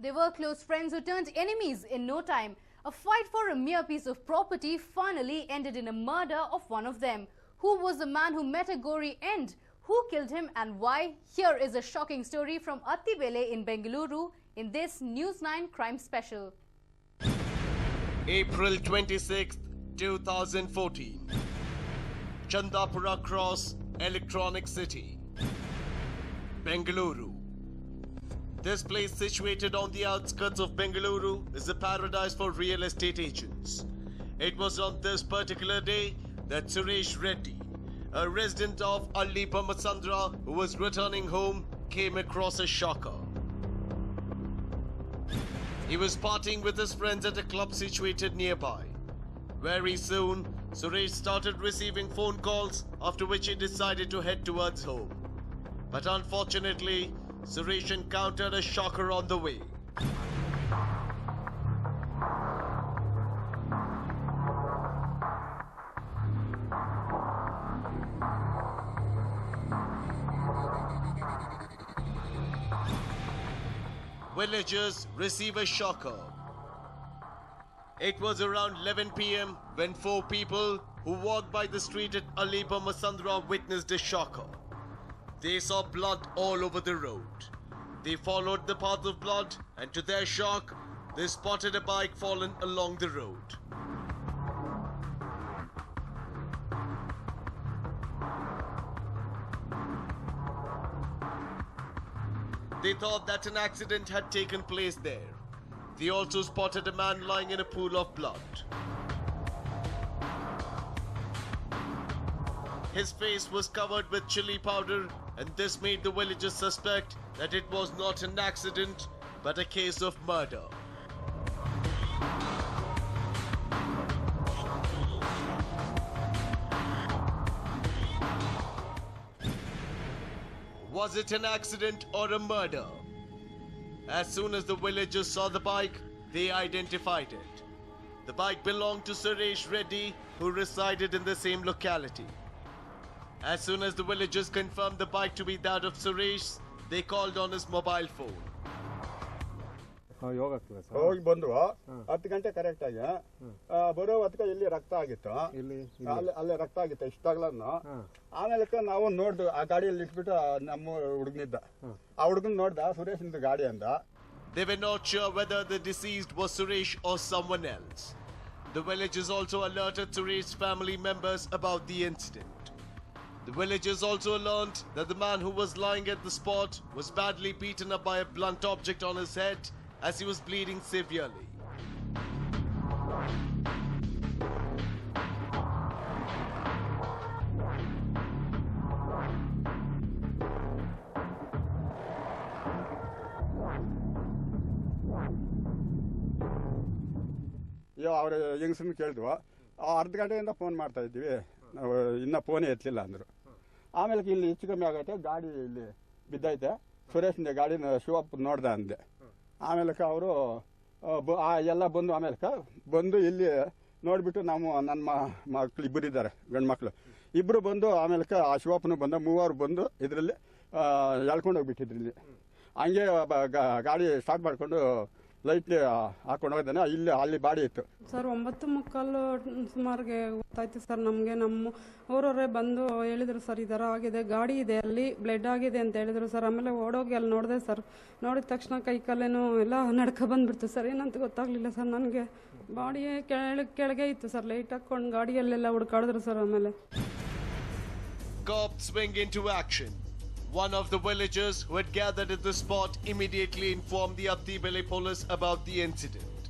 They were close friends who turned enemies in no time. A fight for a mere piece of property finally ended in a murder of one of them. Who was the man who met a gory end? Who killed him and why? Here is a shocking story from Attibele in Bengaluru in this News 9 crime special. April 26, 2014. Chandapura Cross, Electronic City, Bengaluru. This place, situated on the outskirts of Bengaluru, is a paradise for real estate agents. It was on this particular day that Suresh Reddy, a resident of Allipa Masandra who was returning home, came across a shocker. He was partying with his friends at a club situated nearby. Very soon, Suresh started receiving phone calls, after which he decided to head towards home. But unfortunately, Suresh encountered a shocker on the way. Villagers receive a shocker. It was around 11 p.m. when 4 people who walked by the street at Allipa Masandra witnessed a shocker. They saw blood all over the road. They followed the path of blood and to their shock, they spotted a bike fallen along the road. They thought that an accident had taken place there. They also spotted a man lying in a pool of blood. His face was covered with chili powder, and this made the villagers suspect that it was not an accident, but a case of murder. Was it an accident or a murder? As soon as the villagers saw the bike, they identified it. The bike belonged to Suresh Reddy, who resided in the same locality. As soon as the villagers confirmed the bike to be that of Suresh, they called on his mobile phone. ಹೋಗಿ ಬಂದ್ವು 10 ಗಂಟೆ correct ಆಗಿ ಬರೋ ಹೊತ್ತಿಗೆ ಇಲ್ಲಿ ರಕ್ತ ಆಗಿತ್ತು ಅಲ್ಲೇ ರಕ್ತ ಆಗಿತ್ತು ಇಷ್ಟಾಗ್ಲನ್ನು ಆಮೇಲೆ ನಾವು ನೋಡ್ದು ಆ ಗಾಡಿಯಲ್ಲಿ ಇಟ್ಬಿಟ್ಟು ನಮ್ಮ ಹುಡುಗನಿದ್ದ ಆ ಹುಡುಗನ್ ನೋಡ್ದ ಸುರೇಶ್ ಇಂದ ಗಾಡಿ ಅಂದ. They were not sure whether the deceased was Suresh or someone else. The villagers also alerted Suresh's family members about the incident. The villagers also learned that the man who was lying at the spot was badly beaten up by a blunt object on his head as he was bleeding severely. ಅವ್ರ ಯಂಗ್ಸನ್ ಕೇಳಿದ್ವು ಅರ್ಧ ಗಂಟೆಯಿಂದ phone ಮಾಡ್ತಾ ಇದ್ವಿ ನಾವು ಇನ್ನೂ ಫೋನೇ ಎತ್ತಲಿಲ್ಲ ಅಂದರು. ಆಮೇಲೆ ಇಲ್ಲಿ ಹೆಚ್ಚು ಕಮ್ಮಿ ಆಗೈತೆ ಗಾಡಿ ಇಲ್ಲಿ ಬಿದ್ದೈತೆ ಸುರೇಶ್ ಗಾಡಿನ ಶಿವಪ್ಪ ನೋಡ್ದ ಅಂದೆ. ಆಮೇಲೆ ಅವರು ಎಲ್ಲ ಬಂದು ಆಮೇಲೆ ಬಂದು ಇಲ್ಲಿ ನೋಡಿಬಿಟ್ಟು ನಾವು ನನ್ನ ಮಕ್ಕಳು ಇಬ್ಬರು ಇದ್ದಾರೆ ಗಂಡು ಮಕ್ಕಳು ಇಬ್ಬರು ಬಂದು ಆಮೇಲೆ ಆ ಶಿವಪ್ಪನು ಬಂದ 3 ಬಂದು ಇದರಲ್ಲಿ ಎಳ್ಕೊಂಡು ಹೋಗ್ಬಿಟ್ಟಿದ್ರು. ಇಲ್ಲಿ ಹಂಗೆ ಗಾಡಿ ಸ್ಟಾರ್ಟ್ ಮಾಡಿಕೊಂಡು ಲೈಟ್ ಹಾಕೊಂಡು ಹೋಗಿದ್ದಾನೆ. ಅಲ್ಲಿ ಬಾಡಿ ಇತ್ತು ಸರ್. 9:45 ಸುಮಾರಿಗೆ ಗೊತ್ತಾಯ್ತು ಸರ್ ನಮಗೆ. ನಮ್ಮ ಊರವರೇ ಬಂದು ಹೇಳಿದ್ರು ಸರ್ ಈ ಥರ ಆಗಿದೆ, ಗಾಡಿ ಇದೆ ಅಲ್ಲಿ ಬ್ಲಡ್ ಆಗಿದೆ ಅಂತ ಹೇಳಿದ್ರು ಸರ್. ಆಮೇಲೆ ಓಡೋಗಿ ಅಲ್ಲಿ ನೋಡಿದೆ ಸರ್. ನೋಡಿದ ತಕ್ಷಣ ಕೈ ಕಾಲೇನು ಎಲ್ಲ ನಡ್ಕ ಬಂದ್ಬಿಡ್ತು ಸರ್. ಏನಂತ ಗೊತ್ತಾಗ್ಲಿಲ್ಲ ಸರ್ ನನಗೆ. ಬಾಡಿಯೇ ಕೆಳಗೆ ಇತ್ತು ಸರ್. ಲೈಟ್ ಹಾಕೊಂಡು ಗಾಡಿಯಲ್ಲೆಲ್ಲ ಹುಡುಕಾಡಿದ್ರು ಸರ್. ಆಮೇಲೆ Cops swing into action. One of the villagers who had gathered at the spot immediately informed the Attibele police about the incident.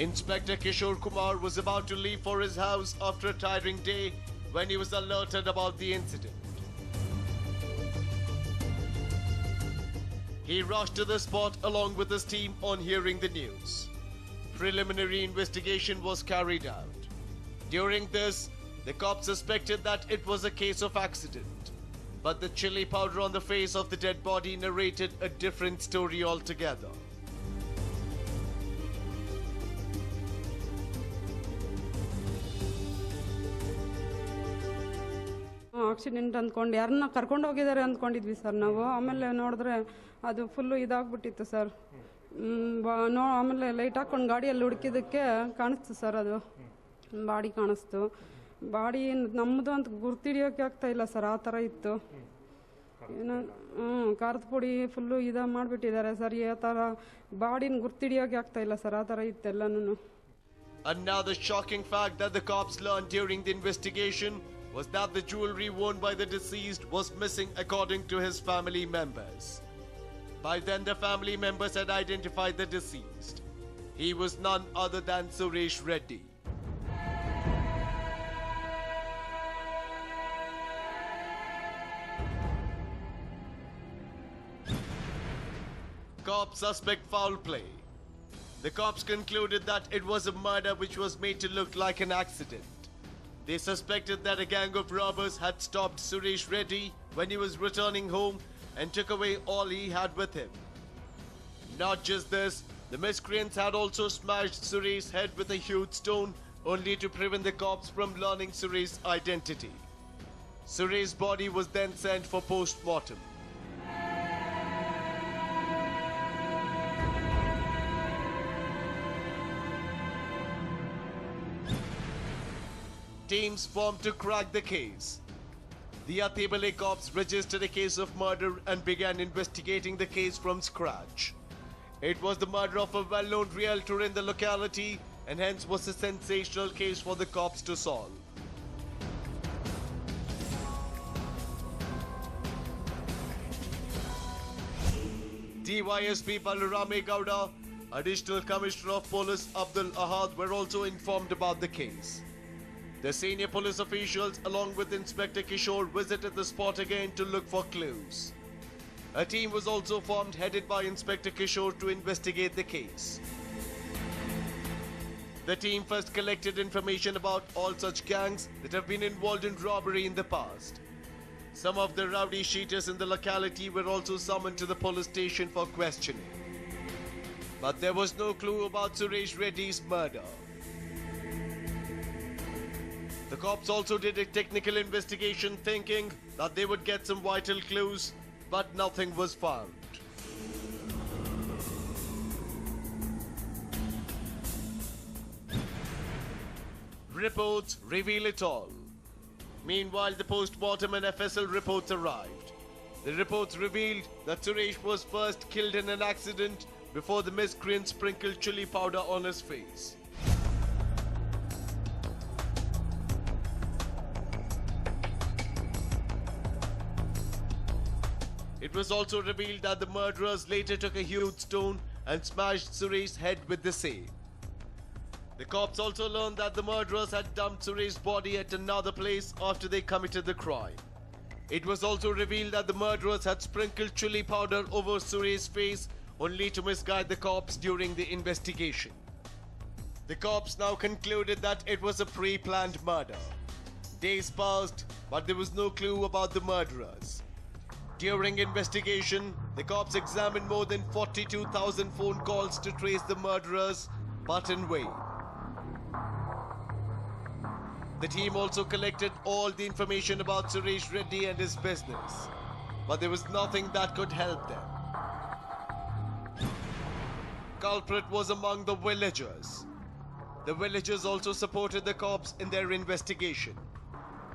Inspector Kishore Kumar was about to leave for his house after a tiring day when he was alerted about the incident. He rushed to the spot along with his team on hearing the news. Preliminary investigation was carried out. During this, the cops suspected that it was a case of accident. But the chili powder on the face of the dead body narrated a different story altogether. Accident ಅಂದ್ಕೊಂಡು ಯಾರನ್ನ ಕರ್ಕೊಂಡು ಹೋಗಿದ್ದಾರೆ ಅಂದ್ಕೊಂಡಿದ್ವಿ sir ನಾವು. ಆಮೇಲೆ ನೋಡಿದ್ರೆ ಅದು full ಇದಾಗ್ಬಿಟ್ಟಿತ್ತು sir. ಆಮೇಲೆ ಲೈಟ್ ಹಾಕೊಂಡು ಗಾಡಿಯಲ್ಲಿ ಹುಡುಕಿದ್ದಕ್ಕೆ ಕಾಣಿಸ್ತು ಸರ್, ಅದು ಬಾಡಿ ಕಾಣಿಸ್ತು. ಬಾಡಿ ನಮ್ಮದು ಅಂತ ಗುರ್ತಿಡಿಯೋಕೆ ಆಗ್ತಾ ಇಲ್ಲ ಸರ್, ಆ ಥರ ಇತ್ತು. ಏನೋ ಖಾರದ ಪುಡಿ ಫುಲ್ಲು ಮಾಡಿಬಿಟ್ಟಿದ್ದಾರೆ ಸರ್, ಆ ಥರ ಬಾಡಿನ ಗುರ್ತಿಡಿಯೋಕೆ ಆಗ್ತಾ ಇಲ್ಲ ಸರ್, ಆ ಥರ ಇತ್ತು ಎಲ್ಲನೂ. Another shocking fact that the cops learned during the investigation was that the jewelry worn by the deceased was missing according to his family members. By then the family members had identified the deceased. He was none other than Suresh Reddy. Cops suspect foul play. The cops concluded that it was a murder which was made to look like an accident. They suspected that a gang of robbers had stopped Suresh Reddy when he was returning home and took away all he had with him. Not just this, the miscreants had also smashed Suresh's head with a huge stone, only to prevent the cops from learning Suresh's identity. Suresh's body was then sent for post-mortem. Teams formed to crack the case. The Atebale cops registered a case of murder and began investigating the case from scratch. It was the murder of a well-known realtor in the locality and hence was a sensational case for the cops to solve. DYSP Balarame Gowda, Additional Commissioner of Police Abdul Ahad were also informed about the case. The senior police officials along with Inspector Kishore visited the spot again to look for clues. A team was also formed headed by Inspector Kishore to investigate the case. The team first collected information about all such gangs that have been involved in robbery in the past. Some of the rowdy sheeters in the locality were also summoned to the police station for questioning. But there was no clue about Suresh Reddy's murder. The cops also did a technical investigation thinking that they would get some vital clues, but nothing was found. Reports reveal it all. Meanwhile, the post-mortem and FSL reports arrived. The reports revealed that Suresh was first killed in an accident before the miscreants sprinkled chili powder on his face. It was also revealed that the murderers later took a huge stone and smashed Suresh's head with the same. The cops also learned that the murderers had dumped Suresh's body at another place after they committed the crime. It was also revealed that the murderers had sprinkled chili powder over Suresh's face only to misguide the cops during the investigation. The cops now concluded that it was a pre-planned murder. Days passed, but there was no clue about the murderers. During investigation, the cops examined more than 42,000 phone calls to trace the murderers, but in vain. The team also collected all the information about Suresh Reddy and his business, but there was nothing that could help them. Culprit was among the villagers. The villagers also supported the cops in their investigation.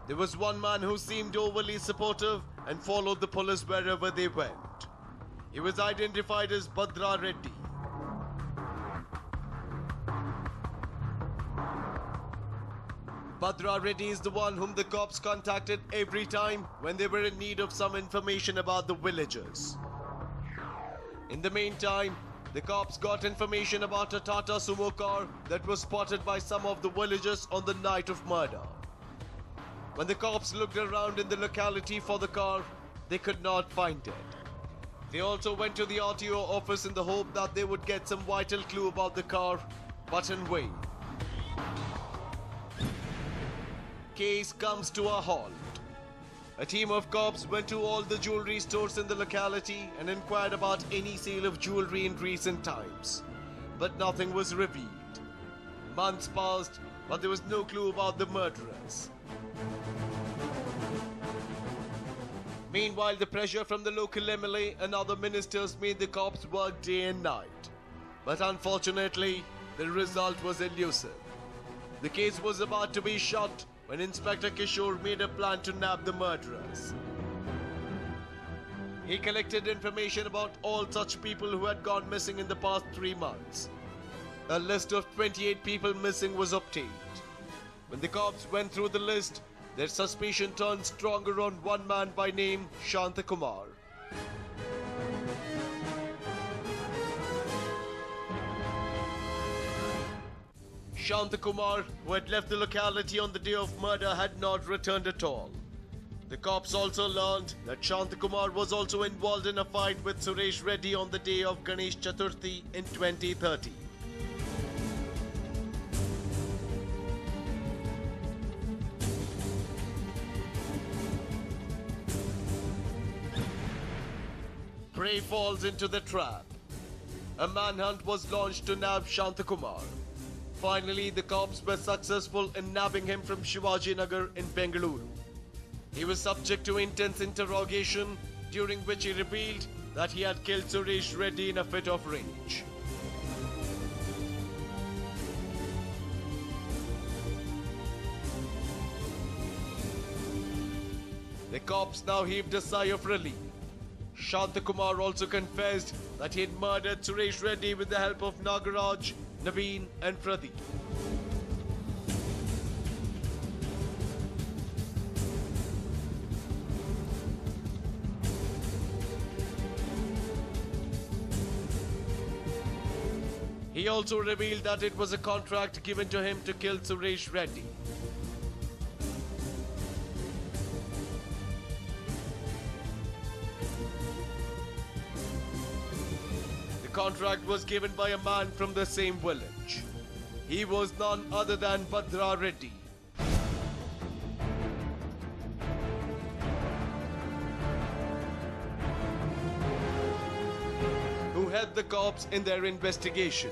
There was one man who seemed overly supportive and followed the police wherever they went. He was identified as Bhadra Reddy. Bhadra Reddy is the one whom the cops contacted every time when they were in need of some information about the villagers. In the meantime, the cops got information about a Tata Sumo car that was spotted by some of the villagers on the night of murder. When the cops looked around in the locality for the car, they could not find it. They also went to the RTO office in the hope that they would get some vital clue about the car, but in vain. Case comes to a halt. A team of cops went to all the jewelry stores in the locality and inquired about any sale of jewelry in recent times, but nothing was revealed. Months passed, but there was no clue about the murderers. Meanwhile, the pressure from the local MLA and other ministers made the cops work day and night. but unfortunately, the result was elusive. The case was about to be shut when Inspector Kishore made a plan to nab the murderers. He collected information about all such people who had gone missing in the past 3 months. A list of 28 people missing was obtained. When the cops went through the list, their suspicion turned stronger on one man by name Shantakumar. Shantakumar, who had left the locality on the day of murder, had not returned at all. The cops also learned that Shantakumar was also involved in a fight with Suresh Reddy on the day of Ganesh Chaturthi in 2013. Prey falls into the trap. A manhunt was launched to nab Shantakumar. Finally, the cops were successful in nabbing him from Shivaji Nagar in Bengaluru. He was subject to intense interrogation, during which he revealed that he had killed Suresh Reddy in a fit of rage. The cops now heaved a sigh of relief. Shantakumar also confessed that he had murdered Suresh Reddy with the help of Nagaraj, Naveen and Pradeep. He also revealed that it was a contract given to him to kill Suresh Reddy. The contract was given by a man from the same village. He was none other than Bhadra Reddy. Who had the cops in their investigation.